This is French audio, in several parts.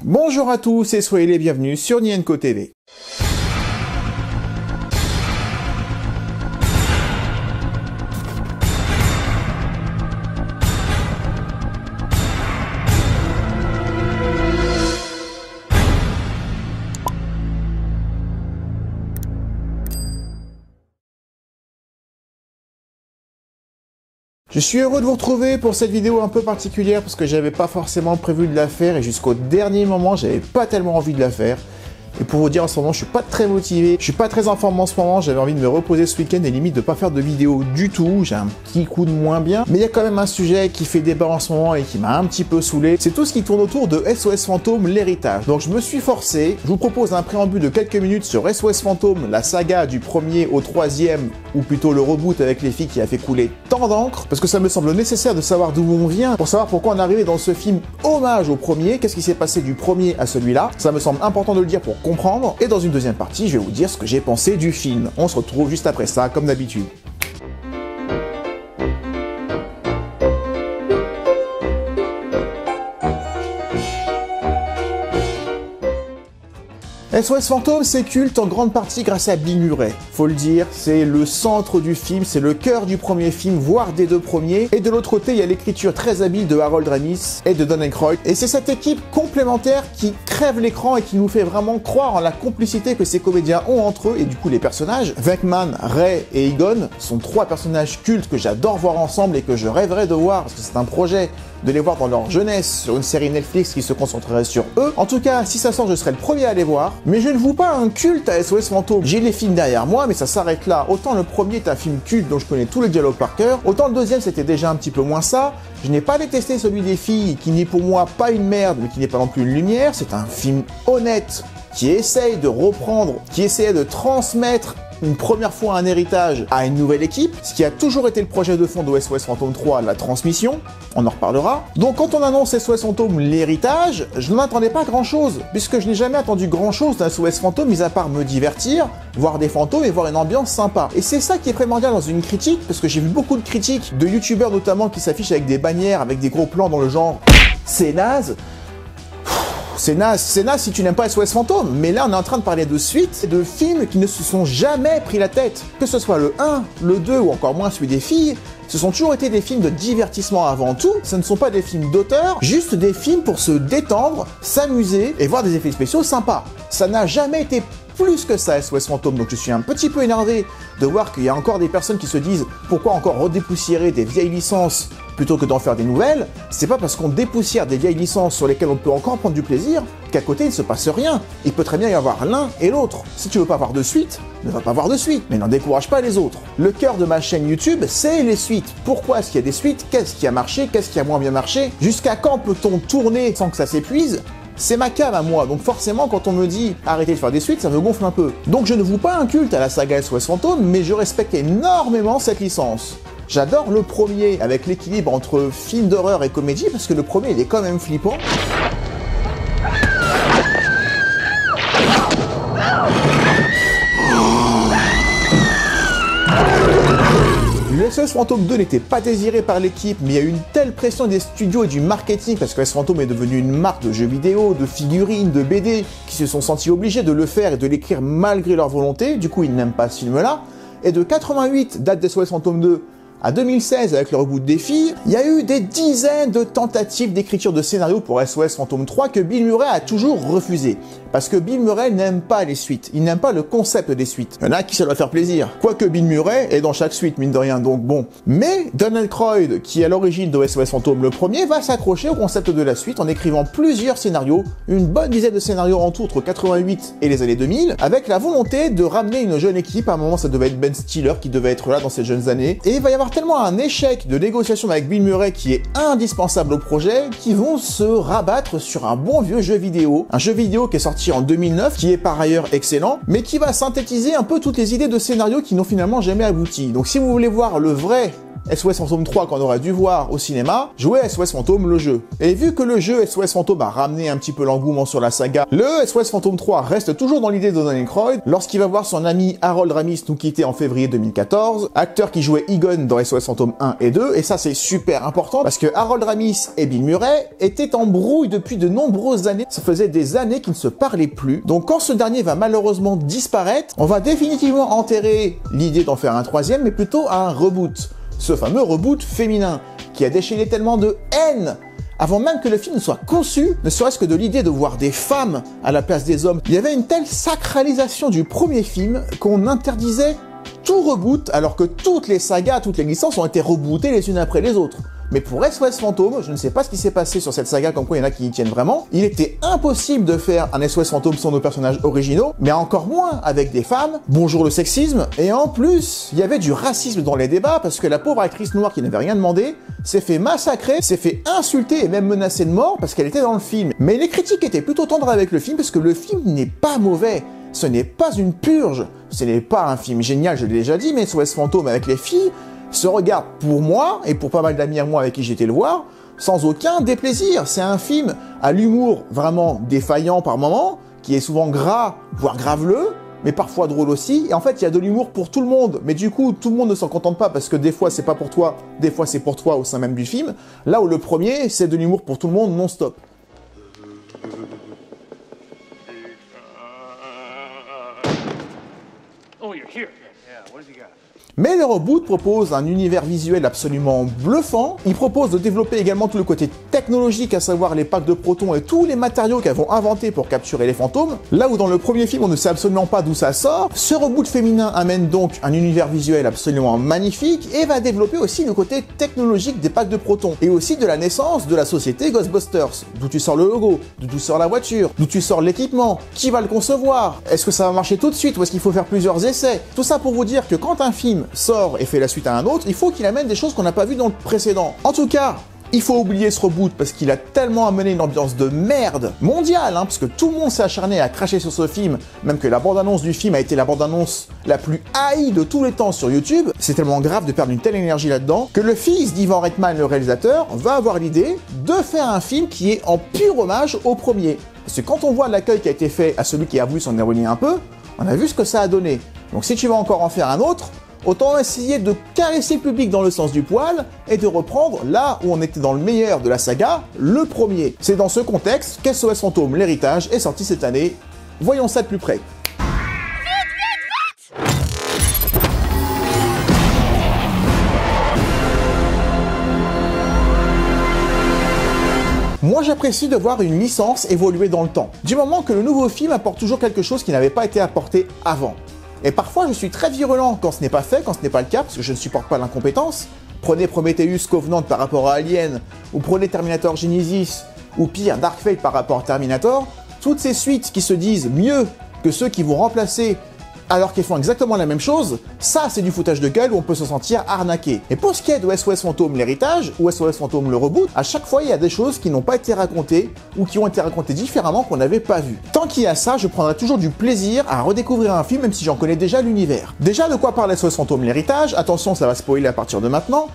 Bonjour à tous et soyez les bienvenus sur Nienko TV. Je suis heureux de vous retrouver pour cette vidéo un peu particulière parce que j'avais pas forcément prévu de la faire et jusqu'au dernier moment j'avais pas tellement envie de la faire. Et pour vous dire en ce moment je suis pas très motivé, je suis pas très en forme en ce moment, j'avais envie de me reposer ce week-end et limite de pas faire de vidéo du tout, j'ai un petit coup de moins bien. Mais il y a quand même un sujet qui fait débat en ce moment et qui m'a un petit peu saoulé, c'est tout ce qui tourne autour de SOS Fantôme, l'héritage. Donc je me suis forcé, je vous propose un préambule de quelques minutes sur SOS Fantôme, la saga du premier au troisième, ou plutôt le reboot avec les filles qui a fait couler tant d'encre, parce que ça me semble nécessaire de savoir d'où on vient, pour savoir pourquoi on est arrivé dans ce film hommage au premier, qu'est-ce qui s'est passé du premier à celui-là, ça me semble important de le dire pour comprendre, et dans une deuxième partie, je vais vous dire ce que j'ai pensé du film. On se retrouve juste après ça, comme d'habitude. SOS Fantôme, c'est culte en grande partie grâce à Bill Murray. Faut le dire, c'est le centre du film, c'est le cœur du premier film, voire des deux premiers. Et de l'autre côté, il y a l'écriture très habile de Harold Ramis et de Don Aykroyd. Et c'est cette équipe complémentaire qui crève l'écran et qui nous fait vraiment croire en la complicité que ces comédiens ont entre eux et du coup les personnages. Venkman, Ray et Egon sont trois personnages cultes que j'adore voir ensemble et que je rêverais de voir parce que c'est un projet de les voir dans leur jeunesse sur une série Netflix qui se concentrerait sur eux. En tout cas, si ça sort, je serai le premier à les voir. Mais je ne voue pas un culte à SOS Fantôme. J'ai les films derrière moi, mais ça s'arrête là. Autant le premier est un film culte dont je connais tous les dialogues par cœur, autant le deuxième c'était déjà un petit peu moins ça. Je n'ai pas détesté celui des filles, qui n'est pour moi pas une merde, mais qui n'est pas non plus une lumière. C'est un film honnête, qui essaye de reprendre, qui essayait de transmettre une première fois un héritage à une nouvelle équipe, ce qui a toujours été le projet de fond de SOS Fantôme 3, la transmission, on en reparlera. Donc quand on annonce SOS Fantôme l'héritage, je ne m'attendais pas à grand chose, puisque je n'ai jamais attendu grand chose d'un SOS Fantôme, mis à part me divertir, voir des fantômes et voir une ambiance sympa. Et c'est ça qui est primordial dans une critique, parce que j'ai vu beaucoup de critiques de youtubeurs notamment qui s'affichent avec des bannières, avec des gros plans dans le genre « c'est naze ». C'est naze si tu n'aimes pas SOS Fantôme, mais là on est en train de parler de suites, de films qui ne se sont jamais pris la tête. Que ce soit le 1, le 2 ou encore moins celui des filles, ce sont toujours été des films de divertissement avant tout, ce ne sont pas des films d'auteur, juste des films pour se détendre, s'amuser et voir des effets spéciaux sympas. Ça n'a jamais été plus que ça SOS Fantôme, donc je suis un petit peu énervé de voir qu'il y a encore des personnes qui se disent pourquoi encore redépoussiérer des vieilles licences plutôt que d'en faire des nouvelles. C'est pas parce qu'on dépoussière des vieilles licences sur lesquelles on peut encore prendre du plaisir qu'à côté il ne se passe rien. Il peut très bien y avoir l'un et l'autre. Si tu veux pas voir de suite, ne va pas voir de suite, mais n'en décourage pas les autres. Le cœur de ma chaîne YouTube, c'est les suites. Pourquoi est-ce qu'il y a des suites? Qu'est-ce qui a marché? Qu'est-ce qui a moins bien marché? Jusqu'à quand peut-on tourner sans que ça s'épuise? C'est ma came à moi, donc forcément quand on me dit arrêtez de faire des suites, ça me gonfle un peu. Donc je ne voue pas un culte à la saga SOS Fantôme, mais je respecte énormément cette licence. J'adore le premier avec l'équilibre entre film d'horreur et comédie, parce que le premier il est quand même flippant. Le SOS Fantôme 2 n'était pas désiré par l'équipe, mais il y a eu une telle pression des studios et du marketing, parce que SOS Fantôme est devenu une marque de jeux vidéo, de figurines, de BD, qui se sont sentis obligés de le faire et de l'écrire malgré leur volonté, du coup ils n'aiment pas ce film-là. Et de 88, date de SOS Fantôme 2, à 2016, avec le reboot des filles, il y a eu des dizaines de tentatives d'écriture de scénario pour SOS Fantôme 3 que Bill Murray a toujours refusé. Parce que Bill Murray n'aime pas les suites, il n'aime pas le concept des suites. Il y en a qui ça doit faire plaisir. Quoique Bill Murray est dans chaque suite, mine de rien, donc bon. Mais Don Aykroyd, qui est à l'origine de SOS Fantôme le premier, va s'accrocher au concept de la suite en écrivant plusieurs scénarios, une bonne dizaine de scénarios en tout entre 88 et les années 2000, avec la volonté de ramener une jeune équipe. À un moment, ça devait être Ben Stiller qui devait être là dans ces jeunes années. Et il va y avoir tellement un échec de négociation avec Bill Murray qui est indispensable au projet, qui vont se rabattre sur un bon vieux jeu vidéo. Un jeu vidéo qui est sorti en 2009, qui est par ailleurs excellent, mais qui va synthétiser un peu toutes les idées de scénario qui n'ont finalement jamais abouti. Donc si vous voulez voir le vrai SOS Fantôme 3 qu'on aurait dû voir au cinéma, jouait SOS Fantôme le jeu. Et vu que le jeu SOS Fantôme a ramené un petit peu l'engouement sur la saga, le SOS Fantôme 3 reste toujours dans l'idée de Don Aykroyd lorsqu'il va voir son ami Harold Ramis nous quitter en février 2014, acteur qui jouait Egon dans SOS Fantôme 1 et 2, et ça c'est super important parce que Harold Ramis et Bill Murray étaient en brouille depuis de nombreuses années, ça faisait des années qu'ils ne se parlaient plus, donc quand ce dernier va malheureusement disparaître, on va définitivement enterrer l'idée d'en faire un troisième, mais plutôt un reboot. Ce fameux reboot féminin, qui a déchaîné tellement de haine, avant même que le film ne soit conçu, ne serait-ce que de l'idée de voir des femmes à la place des hommes. Il y avait une telle sacralisation du premier film qu'on interdisait tout reboot, alors que toutes les sagas, toutes les licences ont été rebootées les unes après les autres. Mais pour SOS Fantôme, je ne sais pas ce qui s'est passé sur cette saga, comme quoi il y en a qui y tiennent vraiment, il était impossible de faire un SOS Fantôme sans nos personnages originaux, mais encore moins avec des femmes, bonjour le sexisme, et en plus, il y avait du racisme dans les débats, parce que la pauvre actrice noire qui n'avait rien demandé, s'est fait massacrer, s'est fait insulter et même menacer de mort parce qu'elle était dans le film. Mais les critiques étaient plutôt tendres avec le film, parce que le film n'est pas mauvais. Ce n'est pas une purge, ce n'est pas un film génial, je l'ai déjà dit, mais SOS Fantôme avec les filles se regarde pour moi, et pour pas mal d'amis à moi avec qui j'étais le voir, sans aucun déplaisir. C'est un film à l'humour vraiment défaillant par moments, qui est souvent gras, voire graveleux, mais parfois drôle aussi, et en fait il y a de l'humour pour tout le monde, mais du coup tout le monde ne s'en contente pas, parce que des fois c'est pas pour toi, des fois c'est pour toi au sein même du film, là où le premier c'est de l'humour pour tout le monde non-stop. Oh, you're here. Yeah, what does he got? Mais le reboot propose un univers visuel absolument bluffant, il propose de développer également tout le côté technologique, à savoir les packs de protons et tous les matériaux qu'elles vont inventer pour capturer les fantômes, là où dans le premier film on ne sait absolument pas d'où ça sort. Ce reboot féminin amène donc un univers visuel absolument magnifique et va développer aussi le côté technologique des packs de protons, et aussi de la naissance de la société Ghostbusters, d'où tu sors le logo, d'où tu sors la voiture, d'où tu sors l'équipement, qui va le concevoir, est-ce que ça va marcher tout de suite ou est-ce qu'il faut faire plusieurs essais. Tout ça pour vous dire que quand un film sort et fait la suite à un autre, il faut qu'il amène des choses qu'on n'a pas vues dans le précédent. En tout cas, il faut oublier ce reboot parce qu'il a tellement amené une ambiance de merde mondiale, parce que tout le monde s'est acharné à cracher sur ce film, même que la bande-annonce du film a été la bande-annonce la plus haïe de tous les temps sur YouTube. C'est tellement grave de perdre une telle énergie là-dedans que le fils d'Ivan Reitman, le réalisateur, va avoir l'idée de faire un film qui est en pur hommage au premier. Parce que quand on voit l'accueil qui a été fait à celui qui a voulu s'en éloigner un peu, on a vu ce que ça a donné. Donc si tu vas encore en faire un autre, autant essayer de caresser le public dans le sens du poil et de reprendre là où on était dans le meilleur de la saga, le premier. C'est dans ce contexte qu'SOS Fantôme, l'héritage, est sorti cette année. Voyons ça de plus près. Moi j'apprécie de voir une licence évoluer dans le temps, du moment que le nouveau film apporte toujours quelque chose qui n'avait pas été apporté avant. Et parfois, je suis très virulent quand ce n'est pas fait, quand ce n'est pas le cas, parce que je ne supporte pas l'incompétence. Prenez Prometheus Covenant par rapport à Alien, ou prenez Terminator Genesis, ou pire, Dark Fate par rapport à Terminator. Toutes ces suites qui se disent mieux que ceux qui vont remplacer alors qu'ils font exactement la même chose, ça c'est du foutage de gueule où on peut se sentir arnaqué. Et pour ce qui est de SOS Fantôme l'héritage, ou SOS Fantôme le reboot, à chaque fois il y a des choses qui n'ont pas été racontées, ou qui ont été racontées différemment qu'on n'avait pas vu. Tant qu'il y a ça, je prendrai toujours du plaisir à redécouvrir un film même si j'en connais déjà l'univers. Déjà de quoi parle SOS Fantôme l'héritage, attention ça va spoiler à partir de maintenant.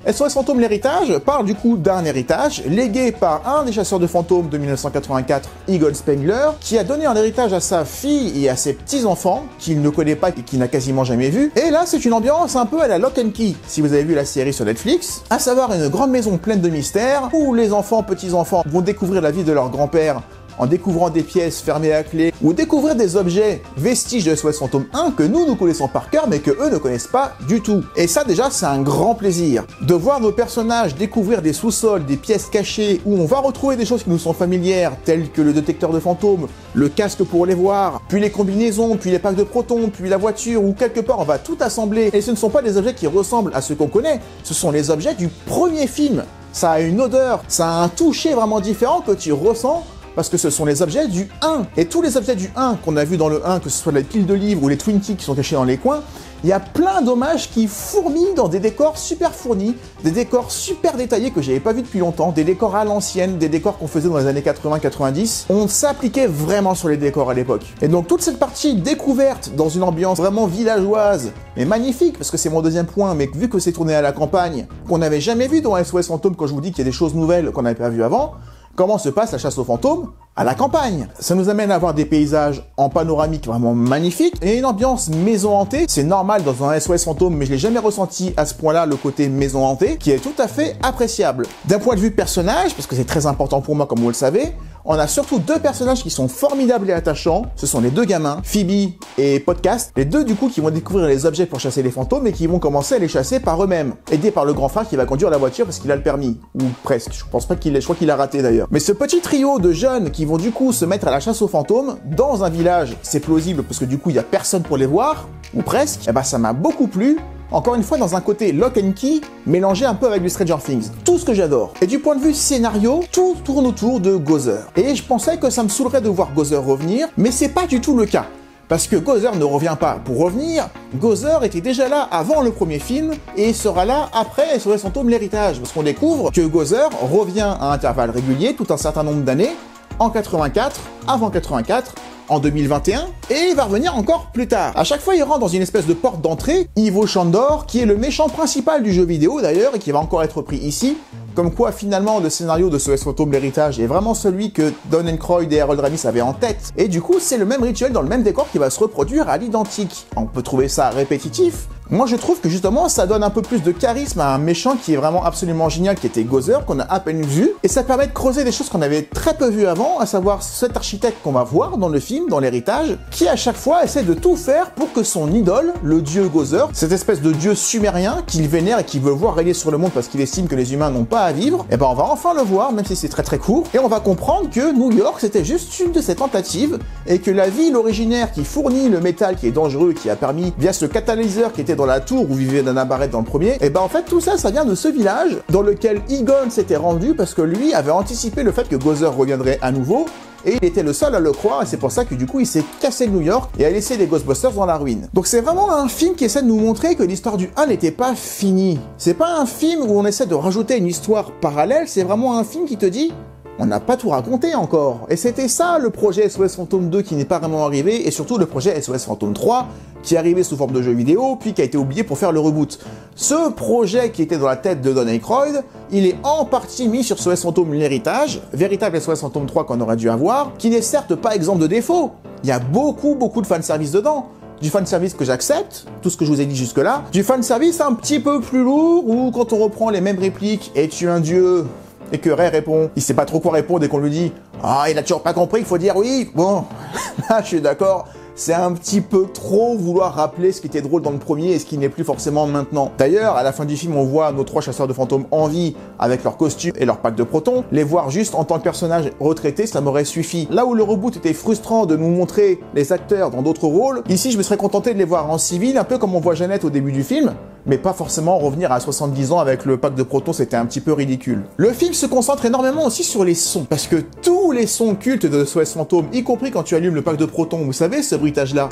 SOS Fantôme l'héritage parle du coup d'un héritage légué par un des chasseurs de fantômes de 1984, Egon Spengler, qui a donné un héritage à sa fille et à ses petits-enfants, qu'il ne connaît pas et qu'il n'a quasiment jamais vu. Et là, c'est une ambiance un peu à la Lock and Key, si vous avez vu la série sur Netflix, à savoir une grande maison pleine de mystères, où les enfants, petits-enfants vont découvrir la vie de leur grand-père en découvrant des pièces fermées à clé, ou découvrir des objets vestiges de SOS Fantôme 1 que nous connaissons par cœur, mais que eux ne connaissent pas du tout. Et ça déjà, c'est un grand plaisir. De voir nos personnages découvrir des sous-sols, des pièces cachées, où on va retrouver des choses qui nous sont familières, telles que le détecteur de fantômes, le casque pour les voir, puis les combinaisons, puis les packs de protons, puis la voiture, où quelque part on va tout assembler. Et ce ne sont pas des objets qui ressemblent à ceux qu'on connaît, ce sont les objets du premier film. Ça a une odeur, ça a un toucher vraiment différent que tu ressens, parce que ce sont les objets du 1. Et tous les objets du 1 qu'on a vu dans le 1, que ce soit les piles de livres ou les Twinkies qui sont cachés dans les coins, il y a plein d'hommages qui fourmillent dans des décors super fournis, des décors super détaillés que j'avais pas vu depuis longtemps, des décors à l'ancienne, des décors qu'on faisait dans les années 80-90. On s'appliquait vraiment sur les décors à l'époque. Et donc toute cette partie découverte dans une ambiance vraiment villageoise, mais magnifique, parce que c'est mon deuxième point, mais vu que c'est tourné à la campagne, qu'on n'avait jamais vu dans SOS Fantôme quand je vous dis qu'il y a des choses nouvelles qu'on n'avait pas vues avant, comment se passe la chasse aux fantômes à la campagne. Ça nous amène à avoir des paysages en panoramique vraiment magnifiques et une ambiance maison hantée. C'est normal dans un SOS Fantôme, mais je l'ai jamais ressenti à ce point-là, le côté maison hantée, qui est tout à fait appréciable. D'un point de vue personnage, parce que c'est très important pour moi comme vous le savez, on a surtout deux personnages qui sont formidables et attachants. Ce sont les deux gamins, Phoebe et Podcast. Les deux du coup qui vont découvrir les objets pour chasser les fantômes et qui vont commencer à les chasser par eux-mêmes. Aidés par le grand frère qui va conduire la voiture parce qu'il a le permis. Ou presque, je pense pas qu'il l'ait, je crois qu'il a raté d'ailleurs. Mais ce petit trio de jeunes qui vont du coup se mettre à la chasse aux fantômes dans un village, c'est plausible parce que du coup il y a personne pour les voir, ou presque, et bah ça m'a beaucoup plu. Encore une fois, dans un côté lock and key, mélangé un peu avec du Stranger Things. Tout ce que j'adore. Et du point de vue scénario, tout tourne autour de Gozer. Et je pensais que ça me saoulerait de voir Gozer revenir, mais c'est pas du tout le cas. Parce que Gozer ne revient pas pour revenir, Gozer était déjà là avant le premier film, et sera là après SOS Fantôme l'héritage. Parce qu'on découvre que Gozer revient à intervalles réguliers, tout un certain nombre d'années, en 84, avant 84, en 2021, et il va revenir encore plus tard. À chaque fois, il rentre dans une espèce de porte d'entrée, Ivo Shandor, qui est le méchant principal du jeu vidéo d'ailleurs, et qui va encore être pris ici, comme quoi finalement le scénario de SOS Fantôme l'héritage est vraiment celui que Don Aykroyd et Harold Ramis avaient en tête, et du coup c'est le même rituel dans le même décor qui va se reproduire à l'identique. On peut trouver ça répétitif. Moi je trouve que justement ça donne un peu plus de charisme à un méchant qui est vraiment absolument génial, qui était Gozer, qu'on a à peine vu, et ça permet de creuser des choses qu'on avait très peu vues avant, à savoir cet architecte qu'on va voir dans le film, dans l'héritage, qui à chaque fois essaie de tout faire pour que son idole, le dieu Gozer, cette espèce de dieu sumérien qu'il vénère et qu'il veut voir régner sur le monde parce qu'il estime que les humains n'ont pas à vivre, et ben on va enfin le voir, même si c'est très très court, et on va comprendre que New York c'était juste une de ces tentatives, et que la ville originaire qui fournit le métal qui est dangereux, qui a permis, via ce catalyseur qui était dans la tour où vivait Dana Barrett dans le premier, et ben en fait tout ça, ça vient de ce village dans lequel Egon s'était rendu parce que lui avait anticipé le fait que Gozer reviendrait à nouveau, et il était le seul à le croire, et c'est pour ça que du coup il s'est cassé de New York et a laissé les Ghostbusters dans la ruine. Donc c'est vraiment un film qui essaie de nous montrer que l'histoire du 1 n'était pas finie. C'est pas un film où on essaie de rajouter une histoire parallèle, c'est vraiment un film qui te dit on n'a pas tout raconté encore. Et c'était ça le projet SOS Fantôme 2 qui n'est pas vraiment arrivé, et surtout le projet SOS Fantôme 3 qui est arrivé sous forme de jeu vidéo, puis qui a été oublié pour faire le reboot. Ce projet qui était dans la tête de Don Aykroyd, il est en partie mis sur SOS Fantôme l'héritage, véritable SOS Fantôme 3 qu'on aurait dû avoir, qui n'est certes pas exempt de défauts. Il y a beaucoup de fanservice dedans. Du fanservice que j'accepte, tout ce que je vous ai dit jusque-là, du fanservice un petit peu plus lourd, où quand on reprend les mêmes répliques, es-tu un dieu ? Et que Ray répond, il sait pas trop quoi répondre, et qu'on lui dit « Ah, il a toujours pas compris, il faut dire oui !» Bon, là je suis d'accord, c'est un petit peu trop vouloir rappeler ce qui était drôle dans le premier et ce qui n'est plus forcément maintenant. D'ailleurs, à la fin du film, on voit nos trois chasseurs de fantômes en vie, avec leurs costumes et leur pack de protons. Les voir juste en tant que personnages retraités, ça m'aurait suffi. Là où le reboot était frustrant de nous montrer les acteurs dans d'autres rôles, ici je me serais contenté de les voir en civil, un peu comme on voit Jeannette au début du film, mais pas forcément revenir à 70 ans avec le pack de protons, c'était un petit peu ridicule. Le film se concentre énormément aussi sur les sons, parce que tous les sons cultes de SOS Fantôme, y compris quand tu allumes le pack de protons, vous savez, ce bruitage-là.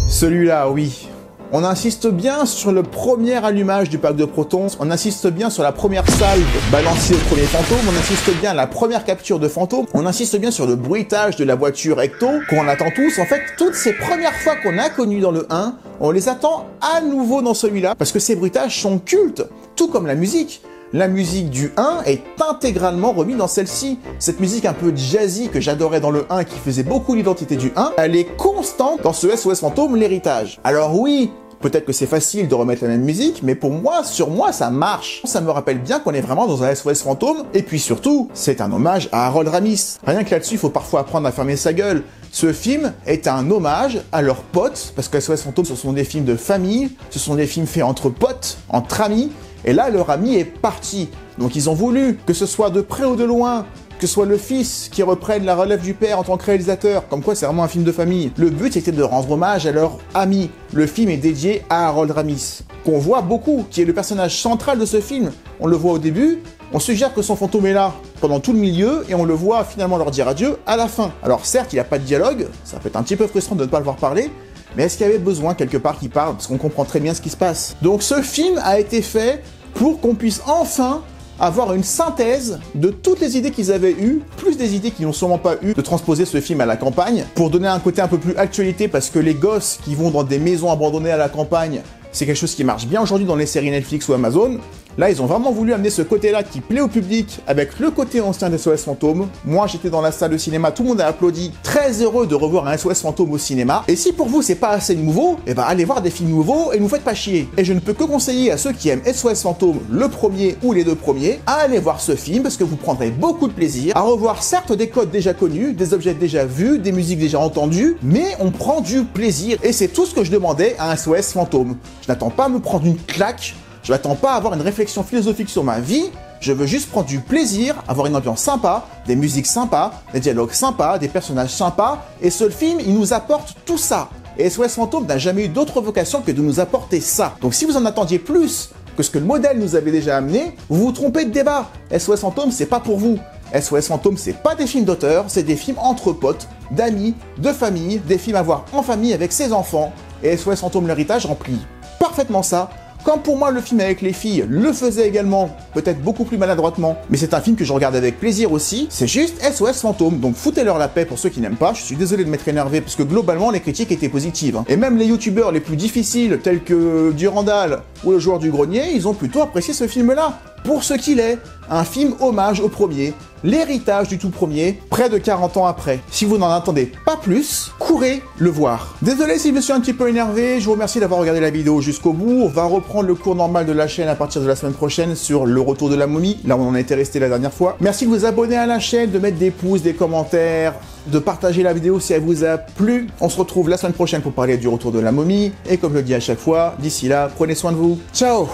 Celui-là, oui. On insiste bien sur le premier allumage du pack de protons, on insiste bien sur la première salve balancée au premier fantôme, on insiste bien à la première capture de fantôme, on insiste bien sur le bruitage de la voiture Ecto, qu'on attend tous. En fait, toutes ces premières fois qu'on a connues dans le 1, on les attend à nouveau dans celui-là, parce que ces bruitages sont cultes, tout comme la musique. La musique du 1 est intégralement remise dans celle-ci. Cette musique un peu jazzy que j'adorais dans le 1, qui faisait beaucoup l'identité du 1, elle est constante dans ce SOS Fantôme l'héritage. Alors oui, peut-être que c'est facile de remettre la même musique, mais pour moi, sur moi, ça marche. Ça me rappelle bien qu'on est vraiment dans un SOS Fantôme, et puis surtout, c'est un hommage à Harold Ramis. Rien que là-dessus, il faut parfois apprendre à fermer sa gueule. Ce film est un hommage à leurs potes, parce que SOS Fantôme, ce sont des films de famille, ce sont des films faits entre potes, entre amis, et là, leur ami est parti. Donc ils ont voulu, que ce soit de près ou de loin, que ce soit le fils qui reprenne la relève du père en tant que réalisateur, comme quoi c'est vraiment un film de famille. Le but était de rendre hommage à leur ami. Le film est dédié à Harold Ramis, qu'on voit beaucoup, qui est le personnage central de ce film. On le voit au début, On suggère que son fantôme est là pendant tout le milieu et on le voit finalement leur dire adieu à la fin. Alors certes, il n'y a pas de dialogue, ça peut être un petit peu frustrant de ne pas le voir parler, mais est-ce qu'il y avait besoin quelque part qu'il parle? Parce qu'on comprend très bien ce qui se passe. Donc ce film a été fait pour qu'on puisse enfin avoir une synthèse de toutes les idées qu'ils avaient eues, plus des idées qu'ils n'ont sûrement pas eu de transposer ce film à la campagne, pour donner un côté un peu plus actualité, parce que les gosses qui vont dans des maisons abandonnées à la campagne, c'est quelque chose qui marche bien aujourd'hui dans les séries Netflix ou Amazon. Là, ils ont vraiment voulu amener ce côté-là qui plaît au public avec le côté ancien des SOS Fantômes. Moi, j'étais dans la salle de cinéma, tout le monde a applaudi. Très heureux de revoir un SOS Fantôme au cinéma. Et si pour vous, c'est pas assez nouveau, eh ben allez voir des films nouveaux et ne vous faites pas chier. Et je ne peux que conseiller à ceux qui aiment SOS Fantôme, le premier ou les deux premiers, à aller voir ce film parce que vous prendrez beaucoup de plaisir à revoir certes des codes déjà connus, des objets déjà vus, des musiques déjà entendues, mais on prend du plaisir. Et c'est tout ce que je demandais à un SOS Fantôme. Je n'attends pas à me prendre une claque. Je m'attends pas à avoir une réflexion philosophique sur ma vie, je veux juste prendre du plaisir, avoir une ambiance sympa, des musiques sympas, des dialogues sympas, des personnages sympas, et ce film, il nous apporte tout ça. Et SOS Fantôme n'a jamais eu d'autre vocation que de nous apporter ça. Donc si vous en attendiez plus que ce que le modèle nous avait déjà amené, vous vous trompez de débat. SOS Fantôme, c'est pas pour vous. SOS Fantôme, c'est pas des films d'auteur, c'est des films entre potes, d'amis, de famille, des films à voir en famille avec ses enfants, et SOS Fantôme l'héritage remplit parfaitement ça. Comme pour moi, le film avec les filles le faisait également, peut-être beaucoup plus maladroitement, mais c'est un film que je regarde avec plaisir aussi, c'est juste SOS Fantôme, donc foutez-leur la paix pour ceux qui n'aiment pas, je suis désolé de m'être énervé, parce que globalement, les critiques étaient positives. Et même les youtubeurs les plus difficiles, tels que Durandal ou le joueur du grenier, ils ont plutôt apprécié ce film-là, pour ce qu'il est, un film hommage au premier, l'héritage du tout premier, près de 40 ans après. Si vous n'en attendez pas plus, courez le voir. Désolé si je me suis un petit peu énervé, je vous remercie d'avoir regardé la vidéo jusqu'au bout. On va reprendre le cours normal de la chaîne à partir de la semaine prochaine sur le retour de la momie, là où on en était resté la dernière fois. Merci de vous abonner à la chaîne, de mettre des pouces, des commentaires, de partager la vidéo si elle vous a plu. On se retrouve la semaine prochaine pour parler du retour de la momie, et comme je le dis à chaque fois, d'ici là, prenez soin de vous. Ciao!